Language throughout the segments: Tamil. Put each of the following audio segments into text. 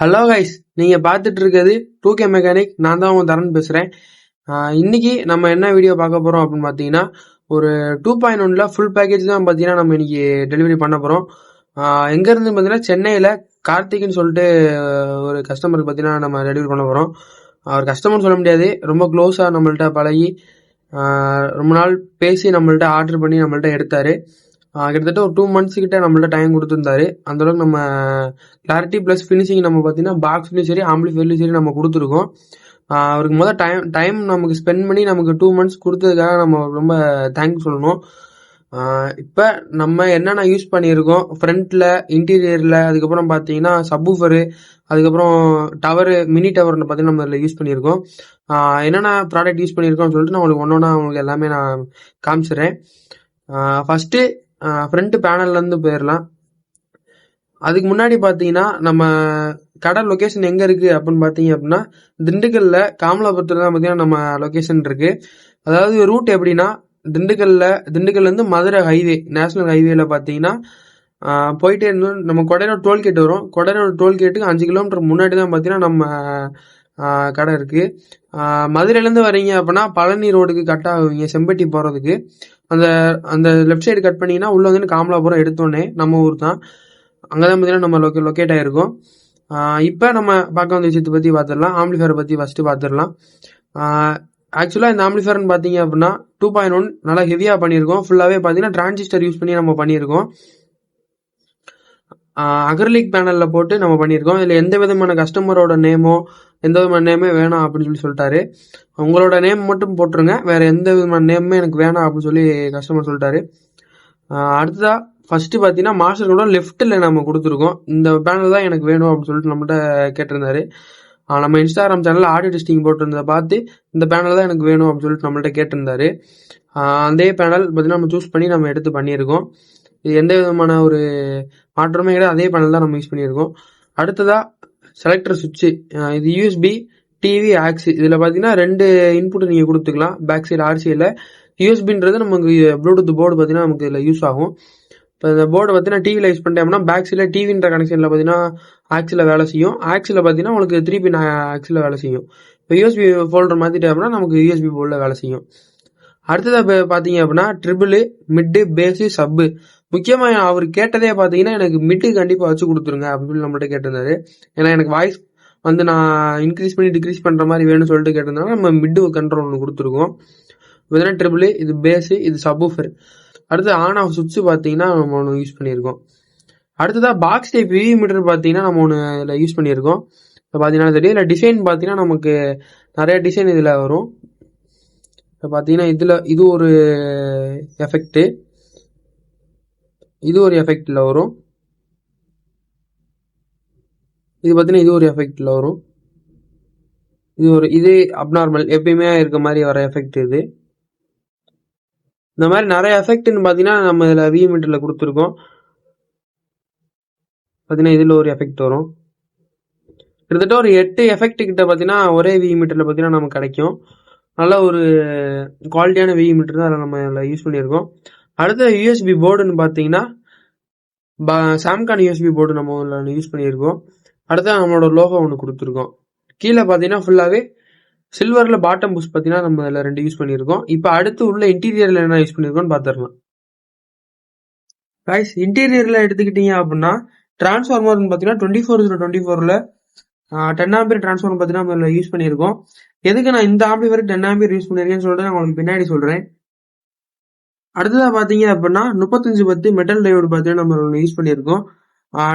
ஹலோ கைஸ், நீங்க பார்த்துட்டு இருக்கிறது 2K மெக்கானிக். நான் தான் உங்க தரன் பேசுறேன். இன்னைக்கு நம்ம என்ன வீடியோ பார்க்க போறோம் அப்படின்னு பார்த்தீங்கன்னா, ஒரு 2.1ல ஃபுல் பேக்கேஜ் தான் பார்த்தீங்கன்னா நம்ம இன்னைக்கு டெலிவரி பண்ண போறோம். எங்க இருந்து பார்த்தீங்கன்னா சென்னையில கார்த்திக்னு சொல்லிட்டு ஒரு கஸ்டமருக்கு பார்த்தீங்கன்னா நம்ம டெலிவரி பண்ண போறோம். அவர் கஸ்டமர் சொல்ல முடியாது, ரொம்ப க்ளோஸா நம்மள்ட்ட பழகி ரொம்ப நாள் பேசி நம்மள்ட்ட ஆர்டர் பண்ணி நம்மள்ட்ட எடுத்தாரு. கிட்டத்தட்ட ஒரு 2 months கிட்ட நம்மள்ட்ட டைம் கொடுத்துருந்தாரு. அந்த அளவுக்கு நம்ம கிளாரிட்டி ப்ளஸ் ஃபினிஷிங் நம்ம பார்த்தீங்கன்னா பாக்ஸ்லையும் சரி ஆம்பிளிஃபையர்லையும் சரி நம்ம கொடுத்துருக்கோம். அவருக்கு முதல் டைம் நமக்கு ஸ்பெண்ட் பண்ணி நமக்கு 2 months கொடுத்ததுக்காக நம்ம ரொம்ப தேங்க்ஸ் சொல்லணும். இப்போ நம்ம என்னென்ன யூஸ் பண்ணியிருக்கோம் ஃப்ரண்ட்டில், இன்டீரியரில், அதுக்கப்புறம் பார்த்தீங்கன்னா சப்வூஃபரு, அதுக்கப்புறம் டவரு, மினி டவர்னு பார்த்தீங்கன்னா நம்ம அதில் யூஸ் பண்ணியிருக்கோம். என்னென்ன ப்ராடக்ட் யூஸ் பண்ணியிருக்கோம்னு சொல்லிட்டு நான் உங்களுக்கு ஒன்று உங்களுக்கு எல்லாமே நான் காமிச்சிடுறேன். ஃபஸ்ட்டு ஃப்ரண்ட் பேனல்லேருந்து போயிடலாம். அதுக்கு முன்னாடி பார்த்தீங்கன்னா நம்ம கடை லொக்கேஷன் எங்கே இருக்குது அப்படின்னு பார்த்தீங்க அப்படின்னா திண்டுக்கல்ல காமலாபுரத்தில் தான் பார்த்தீங்கன்னா நம்ம லொக்கேஷன் இருக்குது. அதாவது ரூட் எப்படின்னா திண்டுக்கல்லேருந்து மதுரை ஹைவே, நேஷனல் ஹைவேல பார்த்தீங்கன்னா போயிட்டே இருந்தோம். நம்ம கொடைரோடு டோல்கேட் வரும். கொடைரோடு டோல்கேட்டுக்கு 5 கிலோமீட்டர் முன்னாடி தான் பார்த்தீங்கன்னா நம்ம கடை இருக்குது. மதுரையிலேருந்து வரீங்க அப்படின்னா பழனி ரோடுக்கு கட் ஆகுவீங்க செம்பட்டி போகிறதுக்கு. அந்த அந்த லெஃப்ட் சைடு கட் பண்ணிங்கன்னா உள்ளே வந்து காமலாபுரம் எடுத்தோடனே நம்ம ஊர் தான். அங்கே தான் பார்த்தீங்கன்னா நம்ம லொக்கேட் ஆகிருக்கோம். இப்போ நம்ம பார்க்க வந்த விஷயத்தை பற்றி பார்த்துடலாம். ஆம்பிளிஃபயரை பற்றி ஃபஸ்ட்டு பார்த்துடலாம். ஆக்சுவலாக இந்த ஆம்பிளிஃபயர்னு பார்த்தீங்க அப்படின்னா 2.1 நல்லா ஹெவியாக பண்ணியிருக்கோம். ஃபுல்லாகவே பார்த்தீங்கன்னா டிரான்சிஸ்டர் யூஸ் பண்ணி நம்ம பண்ணியிருக்கோம். அக்ரிலிக் பேனலில் போட்டு நம்ம பண்ணியிருக்கோம். இதில் எந்த விதமான கஸ்டமரோட நேமோ எந்த விதமான நேமே வேணாம் அப்படின்னு சொல்லிட்டாரு. உங்களோட நேம் மட்டும் போட்டுருங்க, வேற எந்த விதமான நேமுமே எனக்கு வேணாம் அப்படின்னு சொல்லி கஸ்டமர் சொல்லிட்டாரு. அடுத்ததா ஃபர்ஸ்ட் பார்த்தீங்கன்னா மாஸ்டர் கூட லெஃப்ட்டில் நம்ம கொடுத்துருக்கோம். இந்த பேனல் தான் எனக்கு வேணும் அப்படின்னு சொல்லிட்டு நம்மகிட்ட கேட்டிருந்தாரு. நம்ம இன்ஸ்டாகிராம் சேனலில் ஆடியோ டெஸ்டிங் போட்டிருந்ததை பார்த்து இந்த பேனல் தான் எனக்கு வேணும் அப்படின்னு சொல்லிட்டு நம்மள்ட்ட கேட்டிருந்தாரு. அதே பேனல் பார்த்தீங்கன்னா நம்ம சூஸ் பண்ணி நம்ம எடுத்து பண்ணியிருக்கோம். இது எந்த விதமான ஒரு மாற்றமே கிடையாது, அதே பேனல் தான் நம்ம யூஸ் பண்ணியிருக்கோம். அடுத்ததா செலக்டர் சுவிட்சு. இது யூஎஸ்பி, டிவி, ஆக்ஸ். இதில் பார்த்தீங்கன்னா 2 இன்புட் நீங்கள் கொடுத்துக்கலாம். பேக் சைடு ஆர்சியில் யூஎஸ்பின்றது நமக்கு ப்ளூடூத் போர்டு பார்த்தீங்கன்னா நமக்கு இதில் யூஸ் ஆகும். இப்போ இந்த போர்டு பார்த்தீங்கன்னா டிவியில் யூஸ் பண்ணிட்டோம்னா பேக் சைடில் டிவின்ற கனெக்ஷனில் பார்த்தீங்கன்னா ஆக்ஸில் வேலை செய்யும். ஆக்ஸில் பார்த்தீங்கன்னா உங்களுக்கு 3 pin ஆக்ஸில் வேலை செய்யும். இப்போ யூஎஸ்பி ஃபோல்டர் மாற்றிட்டோம் அப்படின்னா நமக்கு யூஎஸ்பி போர்டில் வேலை செய்யும். அடுத்ததாக பார்த்தீங்க அப்படின்னா ட்ரிபிள், மிட்டு, பேஸு, சப்பு. முக்கியமாக அவர் கேட்டதே பார்த்தீங்கன்னா எனக்கு மிட்டு கண்டிப்பாக வச்சு கொடுத்துருங்க அப்படின்னு சொல்லி நம்மள்ட்ட கேட்டிருந்தாரு. ஏன்னா எனக்கு வாய்ஸ் வந்து நான் இன்க்ரீஸ் பண்ணி டிக்ரீஸ் பண்ணுற மாதிரி வேணும்னு சொல்லிட்டு கேட்டிருந்தாங்க. நம்ம மிட்டு கண்ட்ரோல் ஒன்று கொடுத்துருக்கோம். இதுனா ட்ரிபிள், இது பேஸு, இது சப்வூஃபர். அடுத்து ஆன் ஆஃப் சுவிட்ச் பார்த்தீங்கன்னா நம்ம ஒன்று யூஸ் பண்ணியிருக்கோம். அடுத்ததாக பாக்ஸ் டைப் விவி மீட்டர் பார்த்தீங்கன்னா நம்ம ஒன்று இதில் யூஸ் பண்ணியிருக்கோம். இப்போ பார்த்தீங்கன்னா தெரியும். இல்லை டிசைன் பார்த்தீங்கன்னா நமக்கு நிறைய டிசைன் இதில் வரும். இப்போ பார்த்தீங்கன்னா இது ஒரு எஃபெக்ட்டு, இது ஒரு எஃபெக்டில் வரும். இது பார்த்தீங்கன்னா இது ஒரு எஃபெக்டில் வரும். இது அப்நார்மல் எப்பயுமே இருக்க மாதிரி வர எஃபெக்ட் இது. இந்த மாதிரி நிறைய எஃபெக்ட்னு பார்த்தீங்கன்னா நம்ம இதில் விவி மீட்டரில் கொடுத்துருக்கோம். பார்த்தீங்கன்னா இதில் ஒரு எஃபெக்ட் வரும். கிட்டத்தட்ட ஒரு 8 எஃபெக்ட் கிட்ட பார்த்தீங்கன்னா ஒரே விவி மீட்டரில் பார்த்தீங்கன்னா நமக்கு கிடைக்கும். நல்ல ஒரு குவாலிட்டியான விவி மீட்டர் தான் அதில் நம்ம இதில் யூஸ் பண்ணியிருக்கோம். அடுத்த யூஎஸ்பி போர்டுன்னு பார்த்தீங்கன்னா சாம்கான் யூஎஸ்பி போர்டு நம்ம இதில் யூஸ் பண்ணியிருக்கோம். அடுத்த நம்மளோட லோகோ ஒன்று கொடுத்துருக்கோம். கீழே பார்த்தீங்கன்னா ஃபுல்லாகவே சில்வரில் பாட்டம் புஷ் பார்த்தீங்கன்னா நம்ம இதில் 2 யூஸ் பண்ணியிருக்கோம். இப்போ அடுத்து உள்ள இன்டீரியரில் என்ன யூஸ் பண்ணியிருக்கோம்னு பார்த்துடலாம். கைஸ், இன்டீரியரில் எடுத்துக்கிட்டீங்க அப்படின்னா டிரான்ஸ்ஃபார்மர்னு பார்த்தீங்கன்னா 24/24ல் 10 ஆம்பியர் டிரான்ஸ்ஃபார்மர் பார்த்தீங்கன்னா நம்ம இதில் யூஸ் பண்ணியிருக்கோம். எதுக்கு நான் இந்த ஆம்பியர் 10 ஆம்பியர் யூஸ் பண்ணியிருக்கேன்னு சொல்லிட்டு நான் உங்களுக்கு பின்னாடி சொல்கிறேன். அடுத்ததாக பார்த்தீங்க அப்படின்னா 3510 மெட்டல் டையோடு பார்த்தீங்கன்னா நம்ம யூஸ் பண்ணியிருக்கோம்.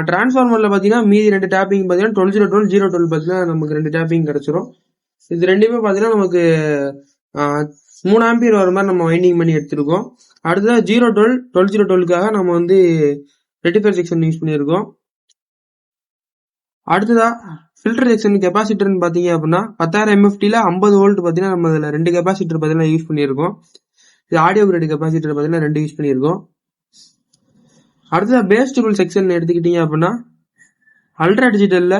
டிரான்ஸ்ஃபார்மரில் பார்த்தீங்கன்னா மீதி 2 டேப்பிங் பார்த்தீங்கன்னா 12 012 பார்த்தீங்கன்னா நமக்கு 2 டேப்பிங் கிடச்சிரும். இது ரெண்டுமே பார்த்தீங்கன்னா நமக்கு 3 ஆம்பியர் வர மாதிரி நம்ம வைண்டிங் பண்ணி எடுத்திருக்கோம். அடுத்ததாக 12 நம்ம வந்து ரெட்டிஃபயர் செக்ஷன் யூஸ் பண்ணியிருக்கோம். அடுத்ததா ஃபில்டர் செக்ஷன் கெப்பாசிட்டர்னு பார்த்தீங்க அப்படின்னா 10,000 MFTல 50 வோல்ட் பார்த்தீங்கன்னா நம்ம இதில் 2 கெப்பாசிட்டர் பார்த்தீங்கன்னா யூஸ் பண்ணியிருக்கோம். இது ஆடியோ கிரேட் கெப்பாசிட்டர் பார்த்தீங்கன்னா 2 யூஸ் பண்ணியிருக்கோம். அடுத்ததா பேஸ் டூல் செக்ஷன் எடுத்துக்கிட்டீங்க அப்படின்னா அல்ட்ரா டிஜிட்டலில்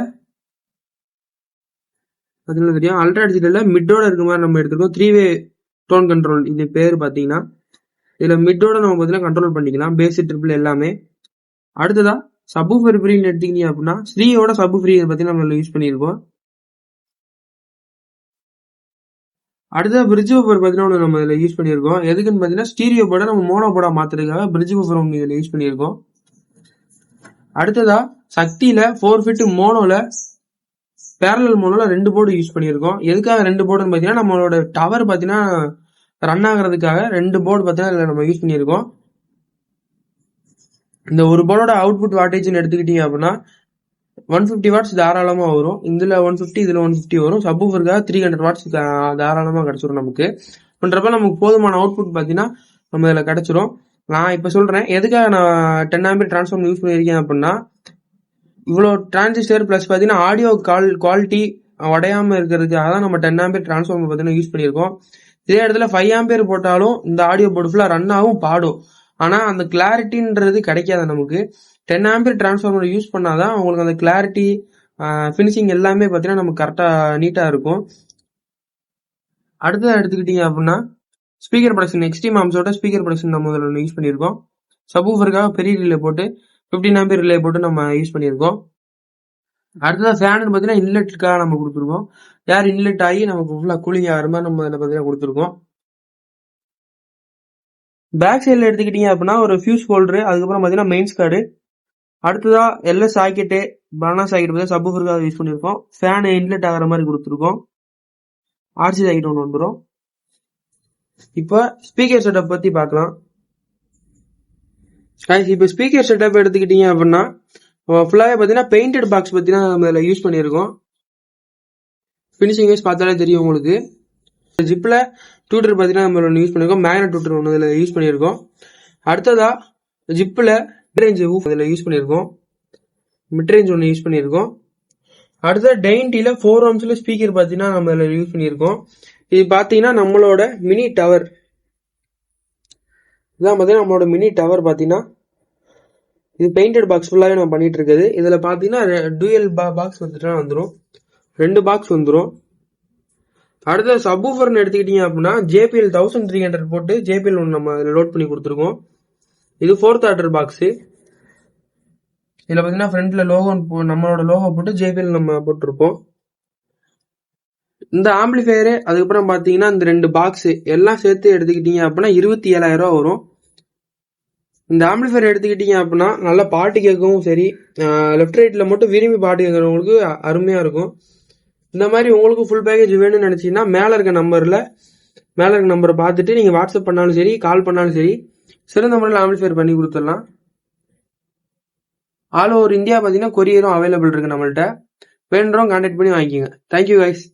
பார்த்தீங்கன்னா தெரியும். அல்ட்ரா டிஜிட்டலில் மிட்டோட இருக்க மாதிரி நம்ம எடுத்துருக்கோம். 3-way டோன் கண்ட்ரோல் இது பேர் பார்த்தீங்கன்னா இதில் மிட்டோட நம்ம பார்த்தீங்கன்னா கண்ட்ரோல் பண்ணிக்கலாம், பேஸ் ட்ரிபிள் எல்லாமே. அடுத்ததா சப்வூஃபர் ஃப்ரீன்னு எடுத்துக்கிட்டீங்க அப்படின்னா ஸ்ரீயோட சப் ஃப்ரீ பத்தி நம்ம யூஸ் பண்ணியிருக்கோம். அடுத்த பிரிட்ஜ் பஃபர் பார்த்தீங்கன்னா ஒன்று நம்ம இதில் யூஸ் பண்ணியிருக்கோம். எதுக்குன்னு பார்த்தீங்கன்னா ஸ்டீரியோ போர்டை நம்ம மோனோ போர்டா மாத்துறதுக்காக பிரிட்ஜ் பஃபர் ஒன்று இதில் யூஸ் பண்ணியிருக்கோம். அடுத்ததா சக்தியில 4 ஃபீட் மோனோல பேரலல் மோனோல 2 போர்டு யூஸ் பண்ணியிருக்கோம். எதுக்காக 2 போர்டுன்னு பார்த்தீங்கன்னா நம்மளோட டவர் பார்த்தீங்கன்னா ரன் ஆகுறதுக்காக 2 போர்டு பார்த்தீங்கன்னா நம்ம யூஸ் பண்ணியிருக்கோம். இந்த ஒரு போர்டோட அவுட்புட் வாட்டேஜ்னு எடுத்துக்கிட்டீங்க அப்படின்னா 150 வாட்ஸ் தாராளமா வரும். இதுல 150 இதுல 150 வரும். சப்வூஃபருக்காக 300 வாட்ஸ் தாராளமா கிடைச்சிரும் நமக்கு. பண்றப்ப நமக்கு போதுமான அவுட்புட் பார்த்தீங்கன்னா நம்ம இதுல கிடைச்சிரும். நான் இப்ப சொல்றேன் எதுக்காக நான் 10 ஆம்பியர் டிரான்ஸ்ஃபார்மர் யூஸ் பண்ணியிருக்கேன் அப்படின்னா இவ்வளோ டிரான்சிஸ்டர் பிளஸ் பார்த்தீங்கன்னா ஆடியோ குவாலிட்டி உடையாம இருக்கிறதுக்காக தான் நம்ம 10 ஆம்பியர் டிரான்ஸ்ஃபார்மர் பார்த்தீங்கன்னா யூஸ் பண்ணியிருக்கோம். இதே இடத்துல 5 ஆம்பியர் போட்டாலும் இந்த ஆடியோ போர்டு ஃபுல்லாக ரன் ஆகும் பாடும். ஆனா அந்த கிளாரிட்டின்றது கிடைக்காது நமக்கு. 10 ஆம்பியர் டிரான்ஸ்ஃபார்மர் யூஸ் பண்ணாதான் உங்களுக்கு அந்த கிளாரிட்டி ஃபினிஷிங் எல்லாமே பார்த்தீங்கன்னா நமக்கு கரெக்டாக நீட்டாக இருக்கும். அடுத்ததாக எடுத்துக்கிட்டீங்க அப்படின்னா ஸ்பீக்கர் ப்ரொடக்ஷன் எக்ஸ்ட்ரீம் ஆம்ஸோட ஸ்பீக்கர் ப்ரொடக்ஷன் நம்ம இதில் யூஸ் பண்ணியிருக்கோம். சப்வூஃபருக்காக பெரிய ரிலே போட்டு 15 ஆம்பியர் ரிலே போட்டு நம்ம யூஸ் பண்ணியிருக்கோம். அடுத்ததாக ஃபேனுன்னு பார்த்தீங்கன்னா இன்லெட்டுக்காக நம்ம கொடுத்துருக்கோம். ஏர் இன்லெட் ஆகி நமக்கு ஃபுல்லாக கூலிங் ஆகிற மாதிரி நம்ம இதில் பார்த்தீங்கன்னா கொடுத்துருக்கோம். பேக் சைடில் எடுத்துக்கிட்டீங்க அப்படின்னா ஒரு ஃபியூஸ் ஹோல்டரு, அதுக்கப்புறம் பார்த்தீங்கன்னா மெயின்ஸ் கார்டு, அடுத்ததா எல்எஸ் சாக்கெட்டு பனானா சாக்கெட் பார்த்தா சப்வூஃபருக்காக யூஸ் பண்ணியிருக்கோம். ஃபேன் இன்லெட் ஆகிற மாதிரி கொடுத்துருக்கோம். ஆர்சி சாக்கெட் ஒன்று வந்துடும். இப்போ ஸ்பீக்கர் செட்டப் பற்றி பார்க்கலாம். இப்போ ஸ்பீக்கர் செட்டப் எடுத்துக்கிட்டீங்க அப்படின்னா ஃபுல்லாகவே பார்த்தீங்கன்னா பெயிண்டட் பாக்ஸ் பற்றி தான் நம்ம இதில் யூஸ் பண்ணியிருக்கோம். ஃபினிஷிங் வைஸ் பார்த்தாலே தெரியும் உங்களுக்கு. ஜிப்பில் டூட்டர் பார்த்தீங்கன்னா நம்ம ஒன்று யூஸ் பண்ணியிருக்கோம். மேக்னட் டூட்டர் ஒன்று இதில் யூஸ் பண்ணியிருக்கோம். அடுத்ததா ஜிப்பில் மிட்ரேஞ்ச் ஊஃப் இதில் யூஸ் பண்ணியிருக்கோம். மிட்ரேஞ்ச் ஒன்று யூஸ் பண்ணியிருக்கோம். அடுத்தது டெயின்டியில் 4 ohms ஸ்பீக்கர் பார்த்தீங்கன்னா நம்ம இதில் யூஸ் பண்ணியிருக்கோம். இது பார்த்தீங்கன்னா நம்மளோட மினி டவர். இதான் பார்த்தீங்கன்னா நம்மளோட மினி டவர் பார்த்தீங்கன்னா இது பெயிண்டட் பாக்ஸ் ஃபுல்லாகவே நம்ம பண்ணிட்டு இருக்குது. இதில் பார்த்தீங்கன்னா டூயல் பாக்ஸ் வந்துட்டுனா வந்துடும், 2 பாக்ஸ் வந்துடும். அடுத்த சப்வூஃபர்னு எடுத்துக்கிட்டீங்க அப்படின்னா JPL 1300 போட்டு JPL ஒன்று நம்ம அதில் லோட் பண்ணி கொடுத்துருக்கோம். இது 4th ஆர்டர் பாக்ஸு. இதில் பார்த்தீங்கன்னா ஃப்ரண்ட்ல லோகோ நம்மளோட லோகோ போட்டு JPL நம்ம போட்டிருப்போம். இந்த ஆம்பிளிஃபயரு அதுக்கப்புறம் பார்த்தீங்கன்னா இந்த 2 பாக்ஸு எல்லாம் சேர்த்து எடுத்துக்கிட்டீங்க அப்படின்னா 27,000 ரூபா வரும். இந்த ஆம்பிளிஃபயர் எடுத்துக்கிட்டீங்க அப்படின்னா நல்லா பாட்டு கேட்கவும் சரி, லெஃப்ட் ரைட்டில் மட்டும் விரும்பி பாட்டு கேட்குறவங்களுக்கு அருமையாக இருக்கும். இந்த மாதிரி உங்களுக்கு ஃபுல் பேக்கேஜ் வேணும்னு நினச்சிங்கன்னா மேலே இருக்க நம்பரை பார்த்துட்டு நீங்கள் வாட்ஸ்அப் பண்ணாலும் சரி, கால் பண்ணாலும் சரி, சிறந்த முறையில் ஆம்பிளிஃபயர் பண்ணி கொடுத்துடலாம். ஆல் ஓவர் இந்தியா பார்த்தீங்கன்னா கொரியரும் அவைலபிள் இருக்கு நம்மள்கிட்ட. வேணுறவங்க கான்டாக்ட் பண்ணி வாங்கிக்கோங்க. Thank you guys.